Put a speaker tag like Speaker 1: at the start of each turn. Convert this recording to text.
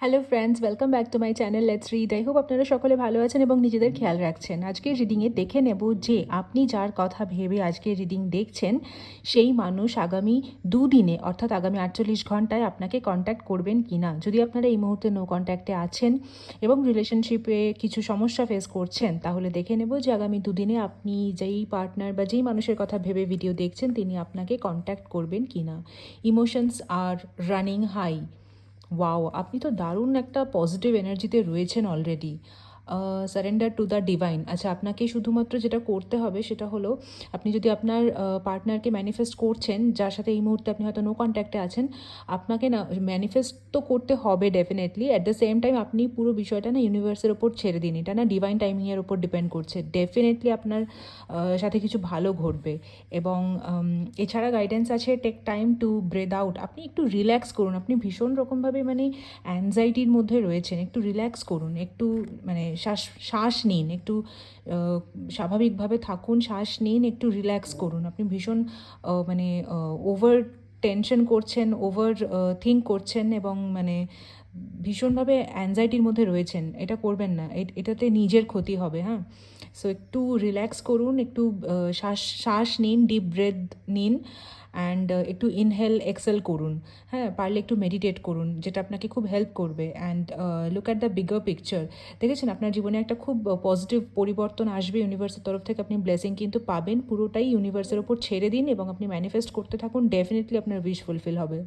Speaker 1: Hello friends, welcome back to my channel let's read. I hope আপনারা সকলে ভালো আছেন এবং নিজেদের খেয়াল রাখছেন। আজকের রিডিংয়ে দেখে নেব যে আপনি যার কথা ভেবে আজকের রিডিং দেখছেন সেই মানুষ আগামী দুদিনে অর্থাৎ আগামী 48 ঘন্টায় আপনাকে কন্ট্যাক্ট করবেন কি না। যদি আপনারা এই মুহূর্তে নো কন্ট্যাক্টে আছেন এবং রিলেশনশিপে কিছু সমস্যা ফেস করছেন, তাহলে দেখে নেব যে আগামী দুদিনে আপনি যেই পার্টনার বা যেই মানুষের কথা ভেবে ভিডিও দেখছেন তিনি আপনাকে কন্ট্যাক্ট করবেন কি না। ইমোশনস আর রানিং হাই। ওয়াও, আপনি তো দারুণ একটা পজিটিভ এনার্জিতে রয়েছেন already. Surrender to the divine. আচ্ছা, আপনাকে শুধুমাত্র যেটা করতে হবে সেটা হলো, আপনি যদি আপনার পার্টনারকে ম্যানিফেস্ট করছেন যার সাথে এই মুহূর্তে আপনি হয়তো নো কন্ট্যাক্টে আছেন, আপনাকে না ম্যানিফেস্ট তো করতে হবে definitely. At the same time আপনি পুরো বিষয়টা না ইউনিভার্সের ওপর ছেড়ে দিন। এটা না ডিভাইন টাইমিংয়ের ওপর ডিপেন্ড করছে। ডেফিনেটলি আপনার সাথে কিছু ভালো ঘটবে। এবং এছাড়া গাইডেন্স আছে take time to breathe out. আপনি একটু রিল্যাক্স করুন। আপনি ভীষণ রকমভাবে মানে অ্যাংজাইটির মধ্যে রয়েছেন। একটু রিল্যাক্স করুন, একটু মানে শ্বাস নিন, একটু স্বাভাবিকভাবে থাকুন, শ্বাস নিন, একটু রিল্যাক্স করুন। আপনি ভীষণ মানে ওভার টেনশন করছেন, ওভার থিঙ্ক করছেন এবং মানে ভীষণভাবে অ্যাংজাইটির মধ্যে রয়েছেন। এটা করবেন না, এটাতে নিজের ক্ষতি হবে। হ্যাঁ, সো একটু রিল্যাক্স করুন, একটু শ্বাস নিন, ডিপ ব্রেথ নিন অ্যান্ড একটু ইনহেল এক্সেল করুন। হ্যাঁ, পারলে একটু মেডিটেট করুন, যেটা আপনাকে খুব হেল্প করবে। And look at the bigger picture. দেখেছেন আপনার জীবনে একটা খুব পজিটিভ পরিবর্তন আসবে ইউনিভার্সের তরফ থেকে। আপনি ব্লেসিং কিন্তু পাবেন। পুরোটাই ইউনিভার্সের ওপর ছেড়ে দিন এবং আপনি ম্যানিফেস্ট করতে থাকুন। ডেফিনেটলি আপনার উইশ ফুলফিল হবে।